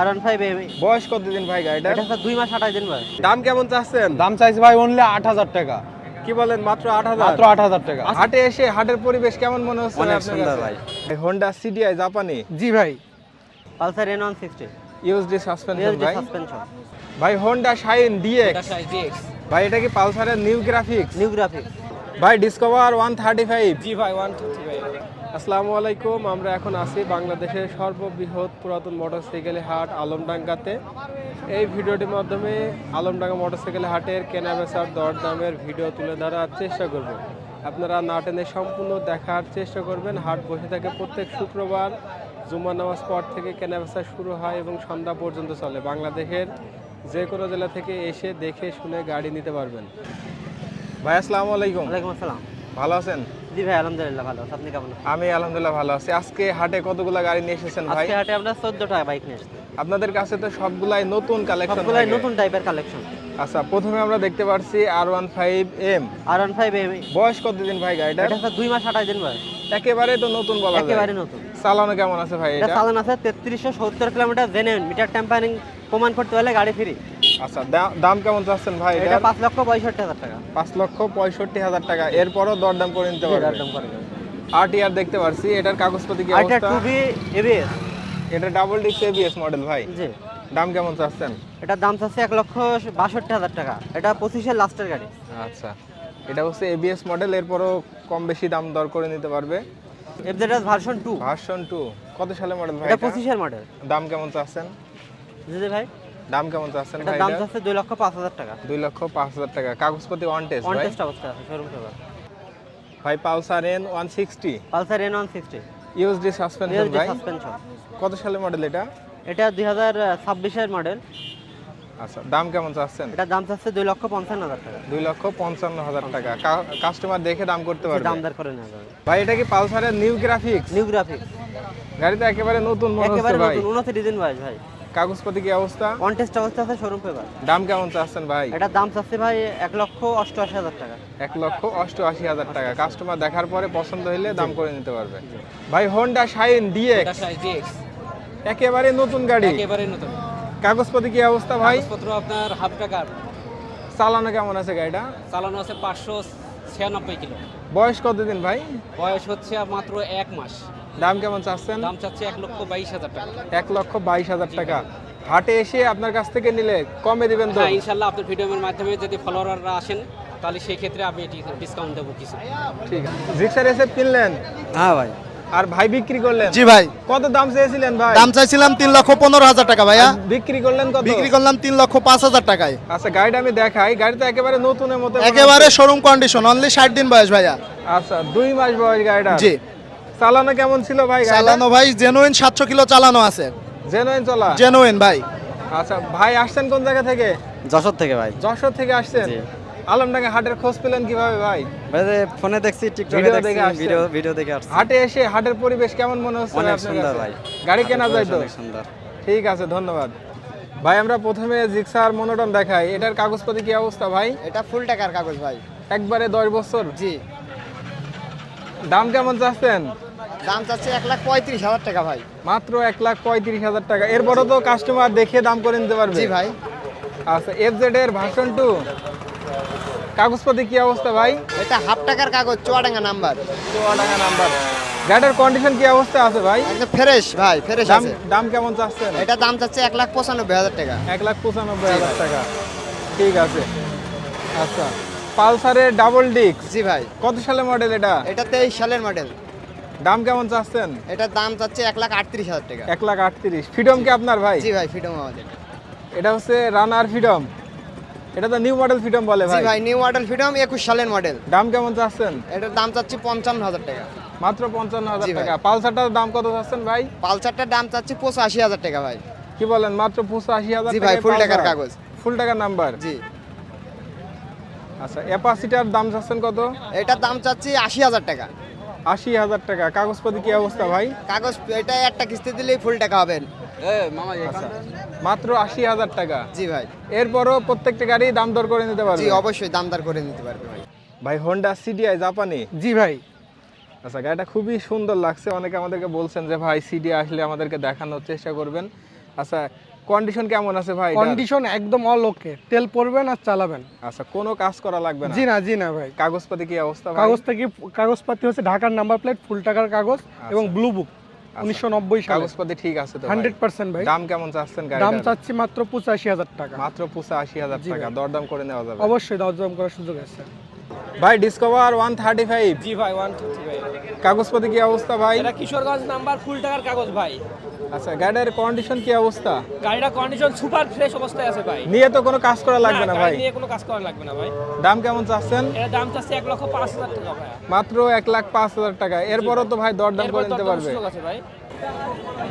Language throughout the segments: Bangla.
R15 বয়স কতদিন ভাই গাড়িটা? এটা স্যার 2 মাস 28 দিন বয়স। দাম কেমন চাচ্ছেন? দাম চাইছি ভাই অনলি 8,000 টাকা। কি বলেন, মাত্র 8,000? মাত্র 8,000 টাকা। হাটে এসে হাটের পরিবেশ কেমন মনে হচ্ছে অনেক আপনার সুন্দর কাছে? ভাই। হোন্ডা সিডিআই জাপানি জি ভাই। Pulsar N160 USD suspension USD ভাই। সাসপেনশন, ভাই হোন্ডা শাইন ডিএক্স ভাই, এটা কি পালসারের নিউ গ্রাফিক্স? New graphics. ভাই ডিসকভার 135। জি ভাই 125 ভাই। আসসালামু আলাইকুম, আমরা এখন আছি বাংলাদেশের সর্ববৃহৎ পুরাতন মোটরসাইকেল হাট আলমডাঙ্গাতে। এই ভিডিওটির মাধ্যমে আলমডাঙ্গা মোটরসাইকেল হাটের কেনাবেচার দরদামের ভিডিও তুলে ধরার চেষ্টা করব। আপনারা না টেনে সম্পূর্ণ দেখার চেষ্টা করবেন। হাট বসে থাকে প্রত্যেক শুক্রবার, জুম্মা নামাজ পর থেকে কেনাবেচা শুরু হয় এবং সন্ধ্যা পর্যন্ত চলে। বাংলাদেশের যে কোনো জেলা থেকে এসে দেখে শুনে গাড়ি নিতে পারবেন। ভাই আসসালামু আলাইকুম, ওয়ালাইকুম আসসালাম। ভালো আছেন? জি ভাই আলহামদুলিল্লাহ ভালো আছি, আপনি কেমন আছেন? আমি আলহামদুলিল্লাহ ভালো আছি। আজকে হাটে কতগুলা গাড়ি নিয়ে এসেছেন ভাই? আজকে হাটে আমরা 14টা বাইক নিয়ে এসেছি। আপনাদের কাছে তো সবগুলাই নতুন কালেকশন। সবগুলাই নতুন টাইপের কালেকশন। আচ্ছা, প্রথমে আমরা দেখতে পাচ্ছি R15M। R15 বয়স কতদিন ভাই গাড়িটা? এটা স্যার 2 মাস 28 দিন বয়স। একেবারে তো নতুন বলা যায়। একেবারে নতুন। চালানো কেমন আছে ভাই এটা এটা? চালান আছে 3370 কিলোমিটার জেনুইন, মিটার টেম্পারিং প্রমাণ করতে হলে গাড়ি ফ্রি। আচ্ছা, দাম কেমন চাচ্ছেন ভাই এটা এটা? 5,65,000 টাকা। 5,65,000 টাকা। এরপরও দরদাম করে নিতে পারবেন। একদম করে দেবেন। RTR দেখতে পাচ্ছি, এটার কাগজপত্র কি আর এটা অবস্থা? 2B ABS। এটা ডাবল ডিস্ক ABS মডেল ভাই। জি। দাম কেমন চাচ্ছেন? এটার দাম চাচ্ছে 1,62,000 টাকা। এটা 25-এর লাস্টের গাড়ি। আচ্ছা, এটা হচ্ছে ABS মডেল, এরপরও কম বেশি দাম দর করে নিতে পারবে। FZS version 2। ভার্সন 2 কত সালে মডেল ভাই এটা এটা? 25-এর মডেল। দাম কেমন চাচ্ছেন? জি জি ভাই। দাম কেমন চাচ্ছেন এটার ভাই দাম এটা? চাচ্ছে 2,05,000 টাকা। 2,05,000 টাকা। কাগজপত্র অন টেস্ট অন ভাই। টেস্ট অবস্থায় আছে, শোরুম পেপার। ভাই Pulsar N160 Pulsar N160 USD suspension USD ভাই। সাসপেনশন। কত সালে মডেল এটা? এটা 2026-এর মডেল। আচ্ছা, দাম কেমন চাচ্ছেন? এটার দাম চাচ্ছে 2,55,000 টাকা। 2,55,000 টাকা। কাস্টমার দেখে দাম করতে কিছু পারবে। দাম দর করে নেওয়া যাবে। ভাই এটা কি পালসারের নিউ গ্রাফিক্স? New graphics. গাড়িটা একেবারে নতুন মনে একেবারে হচ্ছে ভাই। নতুন, 29 দিন বয়স ভাই। কাগজপত্র কি অবস্থা? অন টেস্ট অবস্থা আছে, শোরুম পেপার। দাম কেমন চাচ্ছেন ভাই? এটার দাম চাচ্ছে ভাই 1,88,000 টাকা। 1,88,000 টাকা। কাস্টমার দেখার পরে পছন্দ হলে দাম করে নিতে পারবে। ভাই হোন্ডা শাইন ডিএক্স একেবারে নতুন গাড়ি। একেবারে নতুন। কাগজপত্র কি অবস্থা ভাই? কাগজপত্র আপনার হাফ টাকা। চালানো কেমন আছে গাড়িটা? চালানো আছে 596 কিলো। বয়স কতদিন ভাই? বয়স হচ্ছে মাত্র 1 মাস। দাম কেমন চাচ্ছেন? দাম চাচ্ছে 1,22,000 টাকা। 1,22,000 টাকা। হাটে এসে আপনার কাছ থেকে নিলে কমে দিবেন তো? হ্যাঁ ইনশাল্লাহ, আপনার ভিডিওর মাধ্যমে যদি ফলোয়াররা আসেন তাহলে সেই ক্ষেত্রে আমি ডিসকাউন্ট দেবো কিছু। ঠিক আছে। জিক্সার এসে কিনলেন হ্যাঁ ভাই। আর ভাই বিক্রি করলেন? জি ভাই, কত দাম চেয়েছিলেন ভাই? দাম চাইছিলাম 3,15,000 টাকা ভাইয়া, বিক্রি করলেন কত? বিক্রি করলাম 3,05,000 টাকায়। আচ্ছা, গাড়িটা আমি দেখাই। গাড়িটা একেবারে নতুনের মতো মনে একেবারে হচ্ছে। শোরুম কন্ডিশন, অনলি 60 দিন বয়স ভাইয়া। আচ্ছা, 2 মাস বয়স গাড়িটা। জি। চালানো কেমন ছিল ভাই গাড়িটা? চালানো ভাই জেনুইন 700 কিলো চালানো আছে, জেনুইন চলা? জেনুইন ভাই। আচ্ছা, ভাই আসছেন কোন জায়গা থেকে? যশোর থেকে ভাই। যশোর থেকে আসছেন? জি। আলমডাঙ্গা হাটের খোঁজ পেলেন কিভাবে ভাই? ভাই ফোনে দেখছি, টিকটকে ভিডিও দেখছি, দেখে আসছেন? ভিডিও দেখে আসছি। হাটে এসে হাটের পরিবেশ কেমন মনে হচ্ছে অনেক আপনার সুন্দর কাছে? ভাই। গাড়ি কেনা যায় তো? অনেক সুন্দর। ঠিক আছে, ধন্যবাদ ভাই। আমরা প্রথমে জিক্সার মনোটন দেখাই। এটার কাগজপত্র কি অবস্থা ভাই? এটা ফুল টাকার কাগজ ভাই। একবারে 10 বছর। জি। দাম কেমন চাচ্ছেন? দাম চাচ্ছে 1,35,000 টাকা ভাই। মাত্র 1,35,000 টাকা। এরপরও তো কাস্টমার দেখে দাম করে নিতে পারবে? জি ভাই। আচ্ছা, FZ এর ভার্সন 2 কাগজপত্র কি অবস্থা ভাই? এটা হাফ টাকার কাগজ, চুয়াডাঙ্গা নাম্বার, চুয়াডাঙ্গা নাম্বার। গাড়ির কন্ডিশন কি অবস্থা আছে ভাই? একদম ফ্রেশ ভাই, ফ্রেশ দাম আছে। দাম কেমন চাচ্ছেন? এটা দাম চাচ্ছে 1,95,000 টাকা। 1,95,000 টাকা। ঠিক আছে। আচ্ছা, পালসারের ডাবল ডিস্ক জি ভাই। কত সালে মডেল এটা? এটা 23 সালের মডেল। দাম কেমন চাচ্ছেন? এটার দাম চাচ্ছে 1,38,000 টাকা। 1,38,000। ফ্রিডম কি আপনার ভাই? জি ভাই, ফ্রিডম আমাদের। এটা হচ্ছে রানার ফ্রিডম। এটা তো নিউ মডেল ফ্রিডম বলে জি ভাই। ভাই, নিউ মডেল ফ্রিডম 21 সালের মডেল। দাম কেমন চাচ্ছেন? এটার দাম চাচ্ছি 55,000 টাকা। মাত্র 55,000 জি ভাই। টাকা। পালসারটার দাম কত চাচ্ছেন ভাই? পালসারটার দাম চাচ্ছি 85,000 টাকা ভাই। কি বলেন, মাত্র 85,000 জি টাকা? ভাই, ফুল টাকার কাগজ। ফুল টাকার নাম্বার। জি। আচ্ছা, অ্যাপাসিটার দাম চাচ্ছেন কত? এটার দাম চাচ্ছি 80,000 টাকা। 80,000 টাকা। কাগজপত্র কি অবস্থা ভাই? কাগজ এটা একটা কিস্তি দিলেই ফুল টাকা হবে। আচ্ছা, মাত্র 80,000 টাকা। জি ভাই। এরপরও প্রত্যেকটা গাড়ি দাম দর করে নিতে পারবে? জি অবশ্যই দামদার করে নিতে পারবে ভাই। ভাই হোন্ডা সিডিআই জাপানি। জি ভাই। আচ্ছা, গাড়িটা খুবই সুন্দর লাগছে। অনেকে আমাদেরকে বলছেন যে ভাই সিডি আসলে আমাদেরকে দেখানোর চেষ্টা করবেন। আচ্ছা, কন্ডিশন কেমন আছে ভাই এটার? কন্ডিশন একদম অল ওকে, তেল পড়বেন আর চালাবেন। আচ্ছা, কোনো কাজ করা লাগবে না? জি না ভাই। কাগজপাতি কি অবস্থা ভাই? কাগজপাতি হচ্ছে ঢাকার নাম্বার প্লেট, ফুল টাকার কাগজ এবং ব্লু বুক 1990 সালে। কাগজপাতি ঠিক আছে তো ভাই? 100% ভাই। দাম কেমন চাচ্ছেন গাড়িটার? দাম চাচ্ছি মাত্র 85,000 টাকা। মাত্র 85,000 জি টাকা, ভাই। দরদাম করে নেওয়া যাবে? অবশ্যই দরদাম করার সুযোগ আছে। ভাই ডিসকভার 135, জি ভাই 150 ভাই। কাগজপাতি কি অবস্থা ভাই? এটা কিশোরগঞ্জ নাম্বার, ফুল টাকার কাগজ ভাই। আচ্ছা, গাড়ির কন্ডিশন কি অবস্থা? গাড়িটা কন্ডিশন সুপার ফ্রেশ অবস্থায় আছে ভাই। নিয়ে তো কোনো কাজ করা লাগবে না ভাই? গাড়ি নিয়ে কোনো কাজ করা লাগবে না ভাই। দাম কেমন চাচ্ছেন? এর দাম চাচ্ছি 1,05,000 টাকা ভাই। মাত্র 1,05,000 টাকা। এরপরও তো ভাই দরদাম এরপর করে নিতে দরদামের পারবে? সুযোগ আছে ভাই।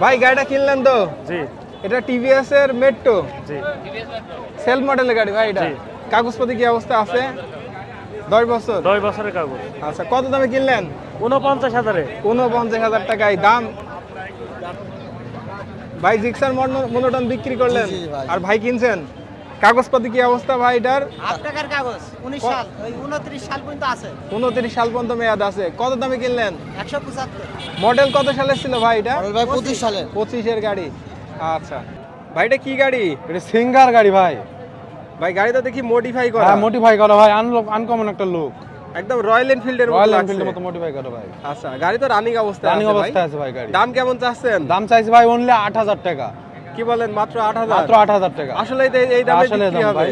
ভাই গাড়িটা কিনলেন তো? জি এটা টিভিএস এর মেট্রো জি সেলফ মডেলের গাড়ি ভাই এটা? কাগজপাতি কি অবস্থা আছে? 10 বছর? 10 বছরের কাগজ। আচ্ছা, কত দামে কিনলেন? 49,000-এ। 49,000 টাকায় দাম। ভাই জিক্সার মনোটন বিক্রি করলেন আর ভাই কিনছেন, কাগজপাতি কি অবস্থা ভাই এটার? 8 টাকার কাগজ 19 সাল, ওই 29 সাল পর্যন্ত আছে। 29 সাল পর্যন্ত মেয়াদ আছে। কত দামে কিনলেন? 175। মডেল কত সালের ছিল ভাই এটা? ভাই 25 সালের। 25 এর গাড়ি। আচ্ছা ভাই, এটা কি গাড়ি? এটা সিঙ্গার গাড়ি ভাই। ভাই গাড়িটা দেখি মডিফাই করা। হ্যাঁ, মডিফাই করা ভাই, আনকমন একটা লুক। একদম রয়্যাল এনফিল্ডের মতো রয়্যাল লাগছে। এনফিল্ডের মতো মডিফাই করা ভাই। আচ্ছা, গাড়ি তো রানিং অবস্থায় রানিং আছে ভাই। অবস্থায় আছে ভাই গাড়ি। দাম কেমন চাচ্ছেন? দাম চাইছে ভাই অনলি 8,000 টাকা। কি বলেন, মাত্র 8,000? মাত্র 8,000 টাকা। আসলে এই দামে আসলে বিক্রি দাম হবে? ভাই।